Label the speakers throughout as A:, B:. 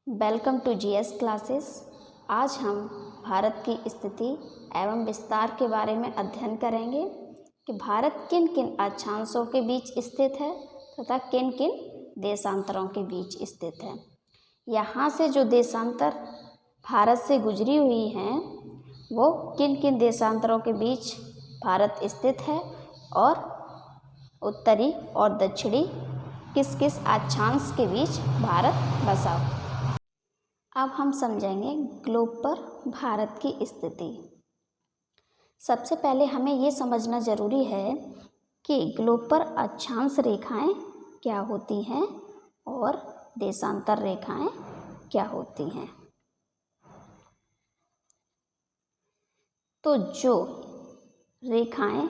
A: Welcome to GS classes. आज हम भारत की स्थिति एवं विस्तार के बारे में अध्ययन करेंगे कि भारत किन किन अक्षांशों के बीच स्थित है तथा किन किन देशांतरों के बीच स्थित है। यहाँ से जो देशांतर भारत से गुजरी हुई हैं वो किन किन देशांतरों के बीच भारत स्थित है और उत्तरी और दक्षिणी किस किस अक्षांश के बीच भारत बसा। अब हम समझेंगे ग्लोब पर भारत की स्थिति। सबसे पहले हमें ये समझना ज़रूरी है कि ग्लोब पर अक्षांश रेखाएं क्या होती हैं और देशांतर रेखाएं क्या होती हैं। तो जो रेखाएं,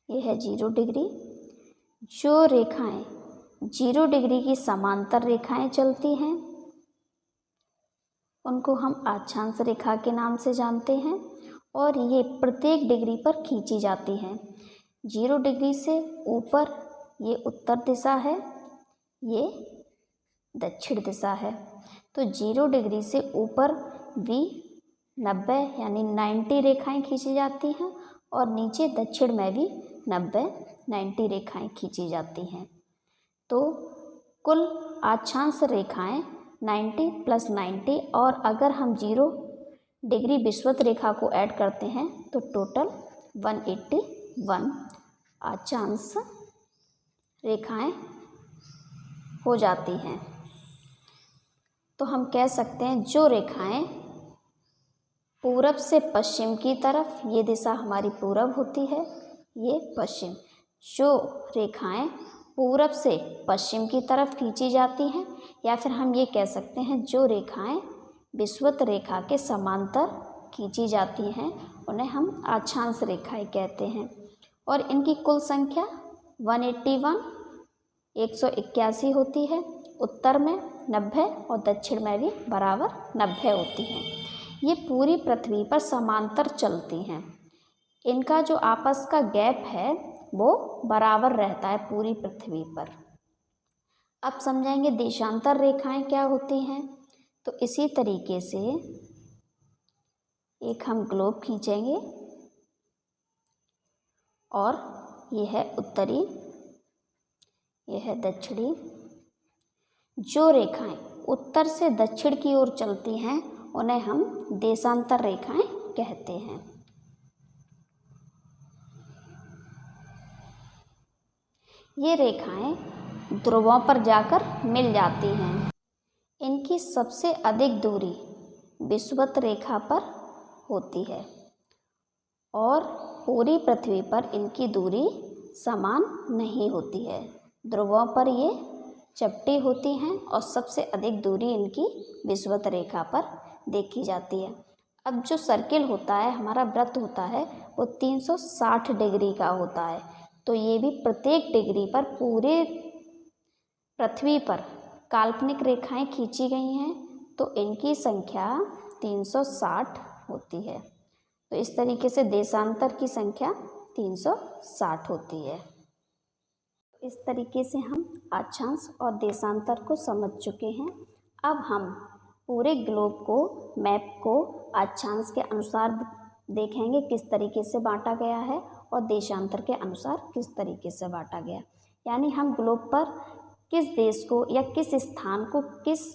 A: ये है 0 डिग्री, जो रेखाएं 0 डिग्री की समांतर रेखाएं चलती हैं उनको हम अक्षांश रेखा के नाम से जानते हैं और ये प्रत्येक डिग्री पर खींची जाती हैं। 0 डिग्री से ऊपर ये उत्तर दिशा है, ये दक्षिण दिशा है। तो 0 डिग्री से ऊपर भी 90 यानी 90 रेखाएं खींची जाती हैं और नीचे दक्षिण में भी 90 रेखाएं खींची जाती हैं। तो कुल अक्षांश रेखाएं 90 + 90 और अगर हम 0 डिग्री विषुवत रेखा को ऐड करते हैं तो टोटल 181 अक्षांश रेखाएं हो जाती हैं। तो हम कह सकते हैं जो रेखाएं पूरब से पश्चिम की तरफ, ये दिशा हमारी पूरब होती है, ये पश्चिम। जो रेखाएं पूरब से पश्चिम की तरफ खींची जाती हैं या फिर हम ये कह सकते हैं जो रेखाएं विषुवत रेखा के समांतर खींची जाती हैं उन्हें हम अक्षांश रेखाएं कहते हैं। और इनकी कुल संख्या 181 होती है। उत्तर में 90 और दक्षिण में भी बराबर 90 होती हैं। ये पूरी पृथ्वी पर समांतर चलती हैं। इनका जो आपस का गैप है वो बराबर रहता है पूरी पृथ्वी पर। अब समझेंगे देशांतर रेखाएं क्या होती हैं। तो इसी तरीके से एक हम ग्लोब खींचेंगे और यह है उत्तरी, यह है दक्षिणी। जो रेखाएं उत्तर से दक्षिण की ओर चलती हैं उन्हें हम देशांतर रेखाएं कहते हैं। ये रेखाएं ध्रुवों पर जाकर मिल जाती हैं। इनकी सबसे अधिक दूरी विषुवत रेखा पर होती है और पूरी पृथ्वी पर इनकी दूरी समान नहीं होती है। ध्रुवों पर ये चपटी होती हैं और सबसे अधिक दूरी इनकी विषुवत रेखा पर देखी जाती है। अब जो सर्किल होता है, हमारा वृत्त होता है, वो 360 डिग्री का होता है। तो ये भी प्रत्येक डिग्री पर पूरे पृथ्वी पर काल्पनिक रेखाएं खींची गई हैं तो इनकी संख्या 360 होती है। तो इस तरीके से देशांतर की संख्या 360 होती है। इस तरीके से हम अक्षांश और देशांतर को समझ चुके हैं। अब हम पूरे ग्लोब को, मैप को अक्षांश के अनुसार देखेंगे किस तरीके से बांटा गया है और देशांतर के अनुसार किस तरीके से बांटा गया। यानी हम ग्लोब पर किस देश को या किस स्थान को किस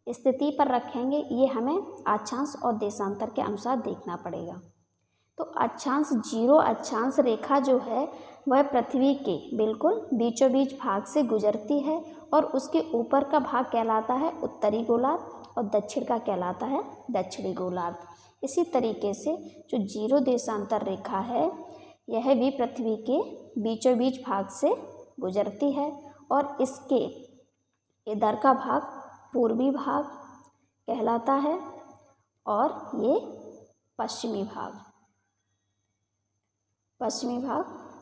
A: स्थिति पर रखेंगे, ये हमें अक्षांश और देशांतर के अनुसार देखना पड़ेगा। तो अक्षांश 0 अक्षांश रेखा जो है वह पृथ्वी के बिल्कुल बीचों बीच भाग से गुजरती है और उसके ऊपर का भाग कहलाता है उत्तरी गोलार्ध और दक्षिण का कहलाता है दक्षिणी गोलार्ध। इसी तरीके से जो 0 देशांतर रेखा है यह भी पृथ्वी के बीचों बीच भाग से गुजरती है और इसके इधर का भाग पूर्वी भाग कहलाता है और ये पश्चिमी भाग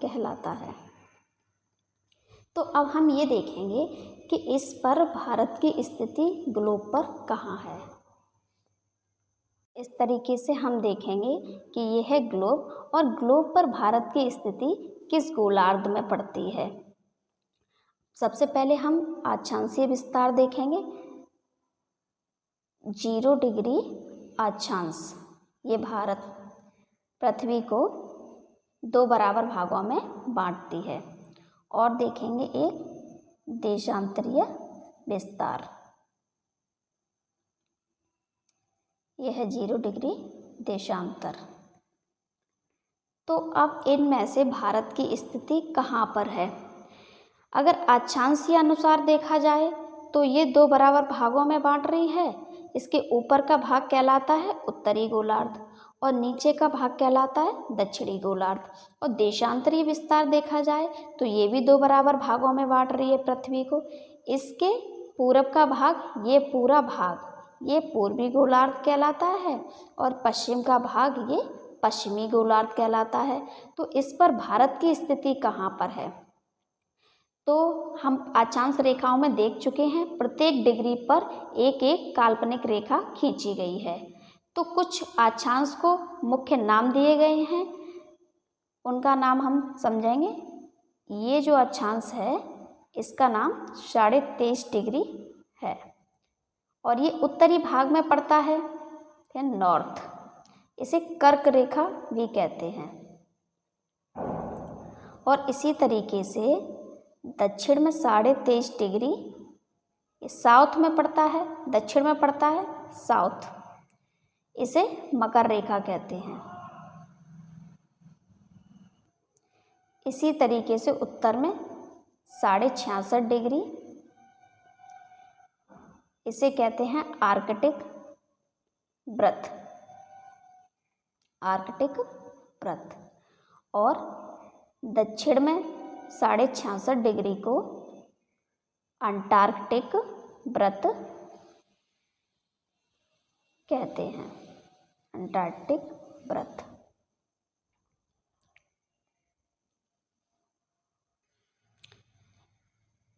A: कहलाता है। तो अब हम ये देखेंगे कि इस पर भारत की स्थिति ग्लोब पर कहाँ है। इस तरीके से हम देखेंगे कि यह है ग्लोब और ग्लोब पर भारत की स्थिति किस गोलार्ध में पड़ती है। सबसे पहले हम अक्षांशीय विस्तार देखेंगे। 0 डिग्री अक्षांश ये भारत पृथ्वी को 2 बराबर भागों में बांटती है। और देखेंगे एक देशांतरीय विस्तार, यह है 0 डिग्री देशांतर। तो अब इनमें से भारत की स्थिति कहाँ पर है? अगर अक्षांशीय अनुसार देखा जाए तो ये 2 बराबर भागों में बांट रही है। इसके ऊपर का भाग कहलाता है उत्तरी गोलार्ध और नीचे का भाग कहलाता है दक्षिणी गोलार्ध। और देशांतरीय विस्तार देखा जाए तो ये भी 2 बराबर भागों में बांट रही है पृथ्वी को। इसके पूरब का भाग, ये पूरा भाग ये पूर्वी गोलार्ध कहलाता है और पश्चिम का भाग ये पश्चिमी गोलार्ध कहलाता है। तो इस पर भारत की स्थिति कहाँ पर है? तो हम अक्षांश रेखाओं में देख चुके हैं, प्रत्येक डिग्री पर एक एक काल्पनिक रेखा खींची गई है। तो कुछ अक्षांश को मुख्य नाम दिए गए हैं, उनका नाम हम समझेंगे। ये जो अक्षांश है इसका नाम 23.5 डिग्री है और ये उत्तरी भाग में पड़ता है नॉर्थ। इसे कर्क रेखा भी कहते हैं। और इसी तरीके से दक्षिण में 23.5 डिग्री ये साउथ में पड़ता है, दक्षिण में पड़ता है साउथ, इसे मकर रेखा कहते हैं। इसी तरीके से उत्तर में 66.5 डिग्री, इसे कहते हैं आर्कटिक वृत्त, आर्कटिक वृत्त। और दक्षिण में 66.5 डिग्री को अंटार्कटिक वृत्त कहते हैं, अंटार्कटिक वृत्त।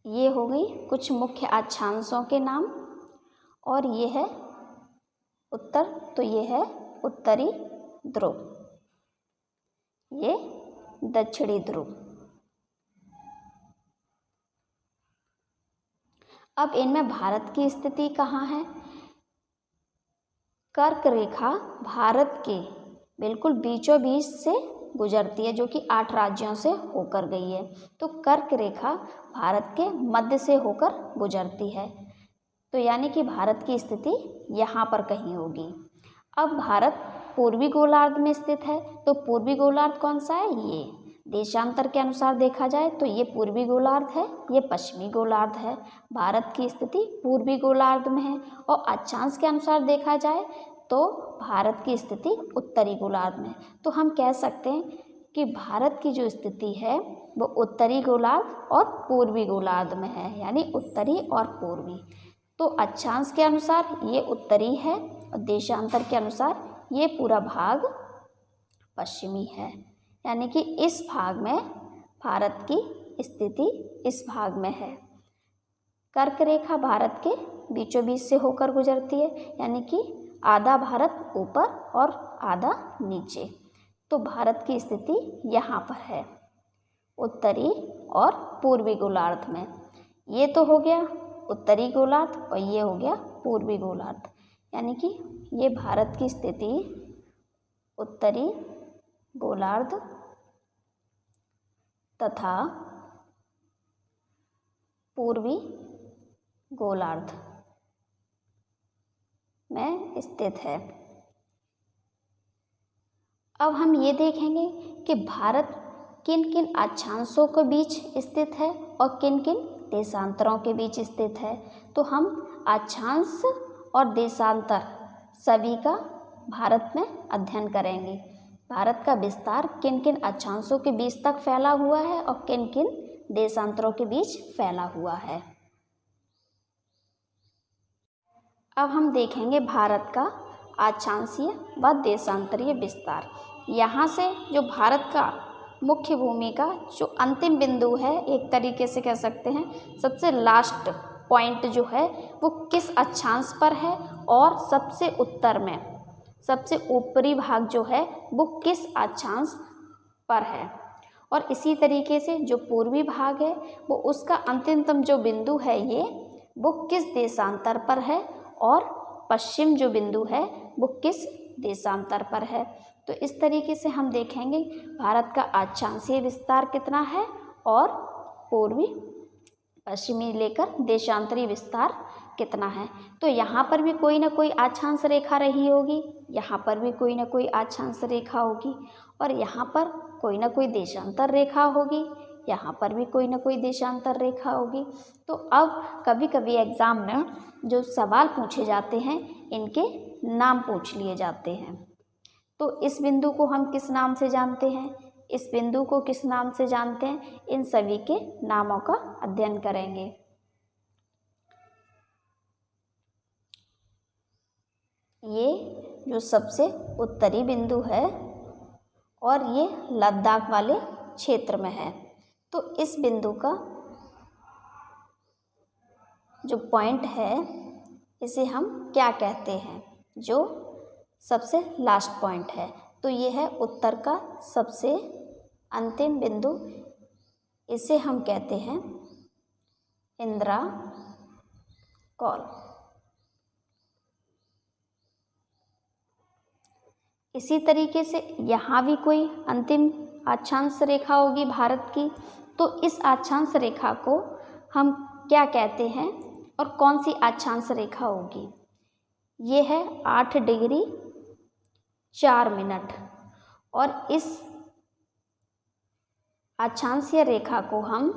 A: ये हो गई कुछ मुख्य अक्षांशों के नाम। और ये है उत्तर, तो ये है उत्तरी ध्रुव, ये दक्षिणी ध्रुव। अब इनमें भारत की स्थिति कहाँ है? कर्क रेखा भारत के बिल्कुल बीचों बीच से गुजरती है, जो कि 8 राज्यों से होकर गई है। तो कर्क रेखा भारत के मध्य से होकर गुजरती है, तो यानी कि भारत की स्थिति यहाँ पर कहीं होगी। अब भारत पूर्वी गोलार्ध में स्थित है, तो पूर्वी गोलार्ध कौन सा है? ये देशांतर के अनुसार देखा जाए तो ये पूर्वी गोलार्ध है, ये पश्चिमी गोलार्ध है। भारत की स्थिति पूर्वी गोलार्ध में है। और अक्षांश के अनुसार देखा जाए तो भारत की स्थिति उत्तरी गोलार्ध में। तो हम कह सकते हैं कि भारत की जो स्थिति है वो उत्तरी गोलार्ध और पूर्वी गोलार्ध में है, यानी उत्तरी और पूर्वी। तो अक्षांश के अनुसार ये उत्तरी है और देशांतर के अनुसार ये पूरा भाग पश्चिमी है, यानी कि इस भाग में भारत की स्थिति इस भाग में है। कर्क रेखा भारत के बीचों बीच से होकर गुजरती है, यानी कि आधा भारत ऊपर और आधा नीचे। तो भारत की स्थिति यहाँ पर है, उत्तरी और पूर्वी गोलार्ध में। ये तो हो गया उत्तरी गोलार्ध और ये हो गया पूर्वी गोलार्ध, यानी कि ये भारत की स्थिति उत्तरी गोलार्ध तथा पूर्वी गोलार्ध में स्थित है। अब हम ये देखेंगे कि भारत किन किन अक्षांशों के बीच स्थित है और किन किन देशांतरों के बीच स्थित है। तो हम अक्षांश और देशांतर सभी का भारत में अध्ययन करेंगे। भारत का विस्तार किन किन अक्षांशों के बीच तक फैला हुआ है और किन किन देशांतरों के बीच फैला हुआ है। अब हम देखेंगे भारत का अक्षांशीय व देशांतरीय विस्तार। यहाँ से जो भारत का मुख्य भूमि का जो अंतिम बिंदु है, एक तरीके से कह सकते हैं सबसे लास्ट पॉइंट जो है वो किस अक्षांश पर है, और सबसे उत्तर में सबसे ऊपरी भाग जो है वो किस अक्षांश पर है। और इसी तरीके से जो पूर्वी भाग है वो उसका अंतिमतम जो बिंदु है ये वो किस देशांतर पर है, और पश्चिम जो बिंदु है वो किस देशांतर पर है। तो इस तरीके से हम देखेंगे भारत का अक्षांशीय विस्तार कितना है और पूर्वी पश्चिमी लेकर देशांतरी विस्तार कितना है। तो यहाँ पर भी कोई ना कोई अक्षांश रेखा रही होगी, यहाँ पर भी कोई ना कोई अक्षांश रेखा होगी, और यहाँ पर कोई ना कोई देशांतर रेखा होगी, यहाँ पर भी कोई ना कोई देशांतर रेखा होगी। तो अब कभी कभी एग्ज़ाम में जो सवाल पूछे जाते हैं इनके नाम पूछ लिए जाते हैं। तो इस बिंदु को हम किस नाम से जानते हैं, इस बिंदु को किस नाम से जानते हैं, इन सभी के नामों का अध्ययन करेंगे। ये जो सबसे उत्तरी बिंदु है और ये लद्दाख वाले क्षेत्र में है। तो इस बिंदु का जो पॉइंट है इसे हम क्या कहते हैं, जो सबसे लास्ट पॉइंट है। तो ये है उत्तर का सबसे अंतिम बिंदु, इसे हम कहते हैं इंदिरा कॉल। इसी तरीके से यहाँ भी कोई अंतिम अक्षांश रेखा होगी भारत की। तो इस अक्षांश रेखा को हम क्या कहते हैं और कौन सी अक्षांश रेखा होगी, ये है 8 डिग्री 4 मिनट। और इस अक्षांशीय रेखा को हम,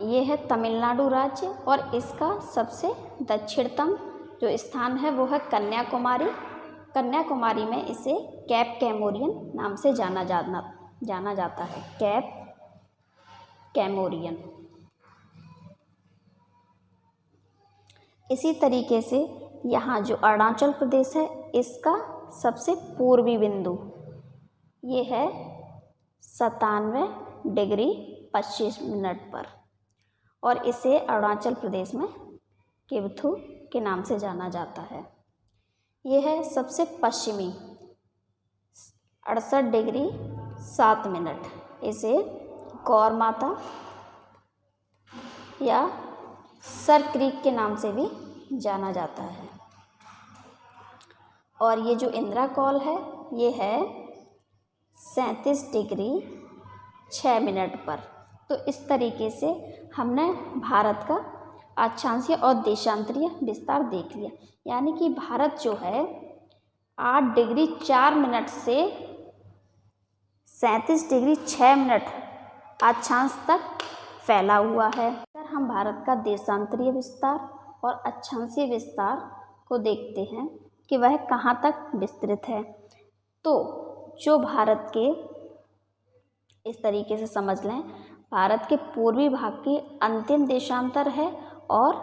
A: ये है तमिलनाडु राज्य और इसका सबसे दक्षिणतम जो स्थान है वो है कन्याकुमारी। कन्याकुमारी में इसे कैप कैमोरियन नाम से जाना जाता है, कैप कैमोरियन। इसी तरीके से यहाँ जो अरुणाचल प्रदेश है इसका सबसे पूर्वी बिंदु ये है 97 डिग्री 25 मिनट पर, और इसे अरुणाचल प्रदेश में किवथु के नाम से जाना जाता है। यह है सबसे पश्चिमी 68 डिग्री 7 मिनट, इसे गौर माता या सर क्रीक के नाम से भी जाना जाता है। और ये जो इंदिरा कॉल है ये है 37 डिग्री 6 मिनट पर। तो इस तरीके से हमने भारत का अक्षांशीय और देशांतरीय विस्तार देख लिया। यानी कि भारत जो है 8 डिग्री 4 मिनट से 37 डिग्री 6 मिनट अक्षांश तक फैला हुआ है। अगर हम भारत का देशांतरीय विस्तार और अक्षांशीय विस्तार को देखते हैं कि वह कहाँ तक विस्तृत है, तो जो भारत के, इस तरीके से समझ लें, भारत के पूर्वी भाग की अंतिम देशांतर है और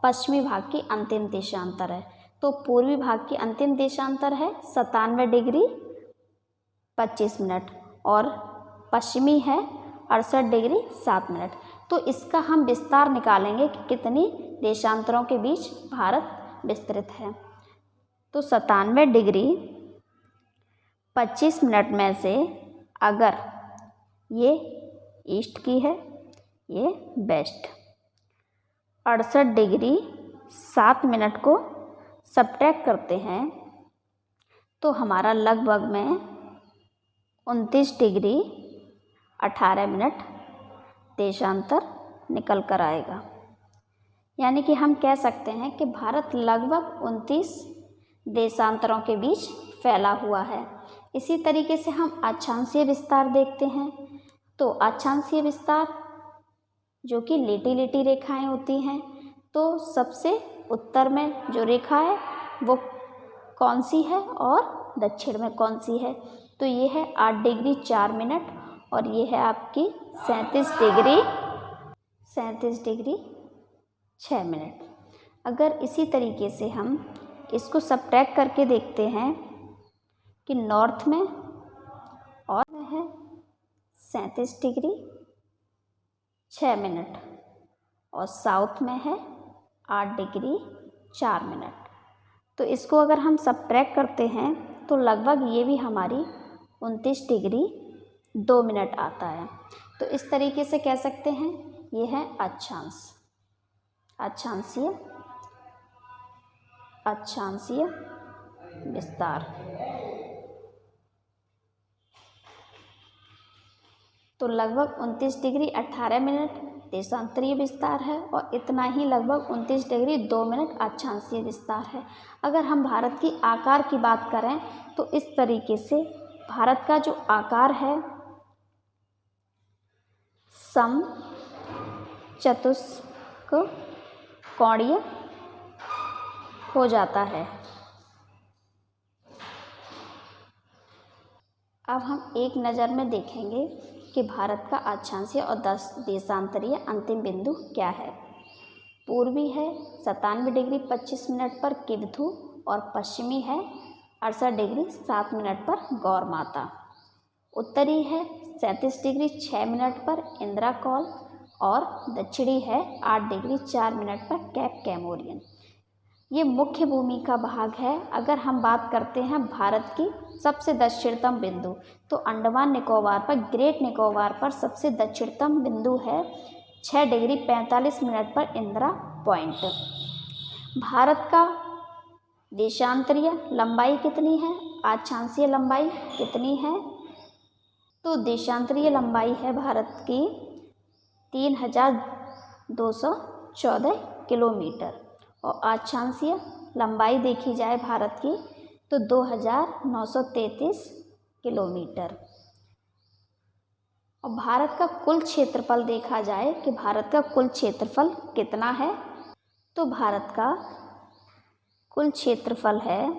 A: पश्चिमी भाग की अंतिम देशांतर है। तो पूर्वी भाग की अंतिम देशांतर है 97 डिग्री 25 मिनट और पश्चिमी है 68 डिग्री 7 मिनट। तो इसका हम विस्तार निकालेंगे कि कितनी देशांतरों के बीच भारत विस्तृत है। तो 97 डिग्री 25 मिनट में से अगर ये ईस्ट की है, ये वेस्ट, 68 डिग्री 7 मिनट को सब्ट्रैक्ट करते हैं तो हमारा लगभग में 29 डिग्री 18 मिनट देशांतर निकल कर आएगा। यानी कि हम कह सकते हैं कि भारत लगभग 29 देशांतरों के बीच फैला हुआ है। इसी तरीके से हम अक्षांशीय विस्तार देखते हैं। तो अक्षांशीय विस्तार जो कि लेटी लेटी रेखाएं होती हैं, तो सबसे उत्तर में जो रेखा है वो कौन सी है और दक्षिण में कौन सी है। तो ये है 8 डिग्री 4 मिनट और ये है आपकी 37 डिग्री 6 मिनट। अगर इसी तरीके से हम इसको सब्ट्रैक्ट करके देखते हैं कि नॉर्थ में और है 37 डिग्री 6 मिनट और साउथ में है 8 डिग्री 4 मिनट। तो इसको अगर हम सब्ट्रैक्ट करते हैं तो लगभग ये भी हमारी 29 डिग्री 2 मिनट आता है। तो इस तरीके से कह सकते हैं ये है अक्षांशीय अक्षांशीय विस्तार। तो लगभग 29 डिग्री 18 मिनट देशांतरीय विस्तार है और इतना ही लगभग 29 डिग्री 2 मिनट अक्षांशीय विस्तार है। अगर हम भारत की आकार की बात करें तो इस तरीके से भारत का जो आकार है सम चतुष्क कोणीय हो जाता है। अब हम एक नज़र में देखेंगे कि भारत का अक्षांशीय और देशांतरीय अंतिम बिंदु क्या है। पूर्वी है 97 डिग्री 25 मिनट पर किवथू और पश्चिमी है 68 डिग्री 7 मिनट पर गौर माता। उत्तरी है 37 डिग्री 6 मिनट पर इंदिरा कॉल और दक्षिणी है 8 डिग्री 4 मिनट पर कैप कैमोरियन। ये मुख्य भूमि का भाग है। अगर हम बात करते हैं भारत की सबसे दक्षिणतम बिंदु तो अंडमान निकोबार पर, ग्रेट निकोबार पर सबसे दक्षिणतम बिंदु है 6 डिग्री 45 मिनट पर इंदिरा पॉइंट। भारत का देशांतरीय लंबाई कितनी है, अक्षांशीय लंबाई कितनी है? तो देशांतरीय लंबाई है भारत की 3214 किलोमीटर और अक्षांशीय लंबाई देखी जाए भारत की तो 2933 किलोमीटर। और भारत का कुल क्षेत्रफल देखा जाए कि भारत का कुल क्षेत्रफल कितना है, तो भारत का कुल क्षेत्रफल है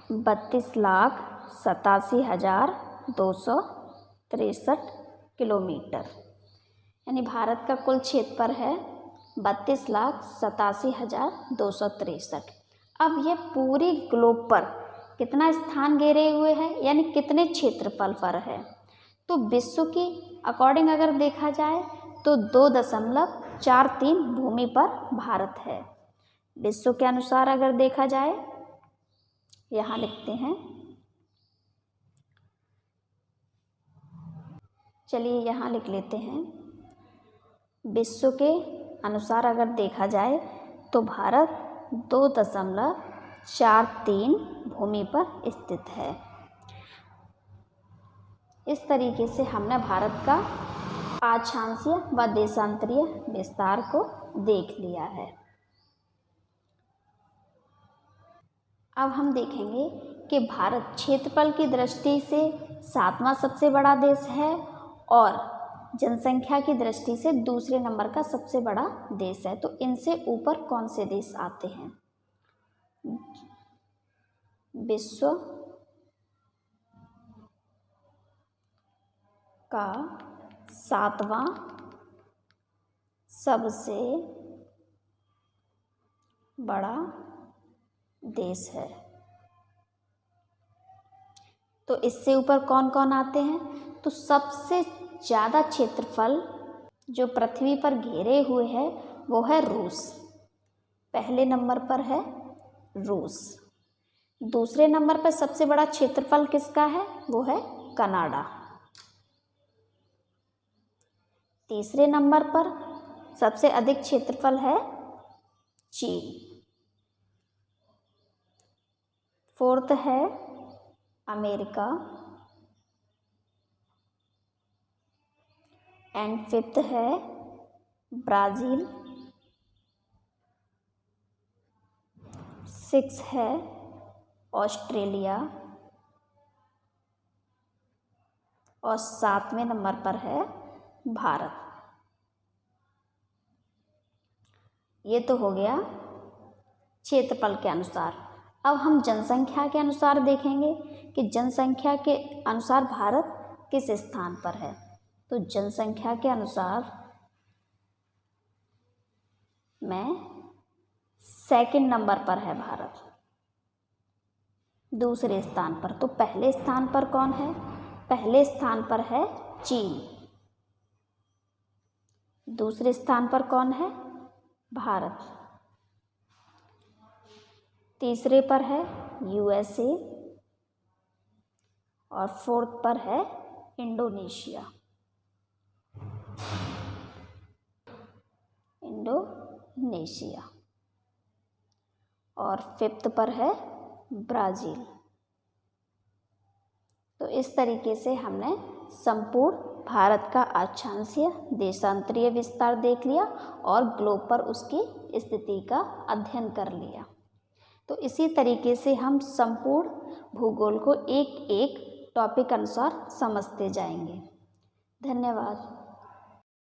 A: 32,87,263 किलोमीटर। यानी भारत का कुल क्षेत्रफल है 32,87,263। अब ये पूरी ग्लोब पर कितना स्थान घेरे हुए हैं, यानी कितने क्षेत्रफल पर है? तो विश्व की अकॉर्डिंग अगर देखा जाए तो 2.43 भूमि पर भारत है। विश्व के अनुसार अगर देखा जाए, यहाँ लिखते हैं, चलिए यहाँ लिख लेते हैं, विश्व के अनुसार अगर देखा जाए तो भारत 2.43 भूमि पर स्थित है। इस तरीके से हमने भारत का अक्षांशीय व देशांतरीय विस्तार को देख लिया है। अब हम देखेंगे कि भारत क्षेत्रफल की दृष्टि से 7वां सबसे बड़ा देश है और जनसंख्या की दृष्टि से दूसरे नंबर का सबसे बड़ा देश है। तो इनसे ऊपर कौन से देश आते हैं? विश्व का 7वां सबसे बड़ा देश है। तो इससे ऊपर कौन कौन आते हैं? तो सबसे ज़्यादा क्षेत्रफल जो पृथ्वी पर घेरे हुए है वो है रूस। पहले नंबर पर है रूस। दूसरे नंबर पर सबसे बड़ा क्षेत्रफल किसका है? वो है कनाडा। तीसरे नंबर पर सबसे अधिक क्षेत्रफल है चीन। फोर्थ है अमेरिका एंड फिफ्थ है ब्राज़ील। 6 है ऑस्ट्रेलिया और 7वें नंबर पर है भारत। ये तो हो गया क्षेत्रफल के अनुसार। अब हम जनसंख्या के अनुसार देखेंगे कि जनसंख्या के अनुसार भारत किस स्थान पर है। तो जनसंख्या के अनुसार में सेकंड नंबर पर है भारत, दूसरे स्थान पर। तो पहले स्थान पर कौन है? पहले स्थान पर है चीन। दूसरे स्थान पर कौन है? भारत। तीसरे पर है यूएसए और फोर्थ पर है इंडोनेशिया। इंडोनेशिया। और 5th पर है ब्राज़ील। तो इस तरीके से हमने संपूर्ण भारत का अक्षांशीय देशांतरीय विस्तार देख लिया और ग्लोब पर उसकी स्थिति का अध्ययन कर लिया। तो इसी तरीके से हम संपूर्ण भूगोल को एक एक टॉपिक अनुसार समझते जाएंगे। धन्यवाद।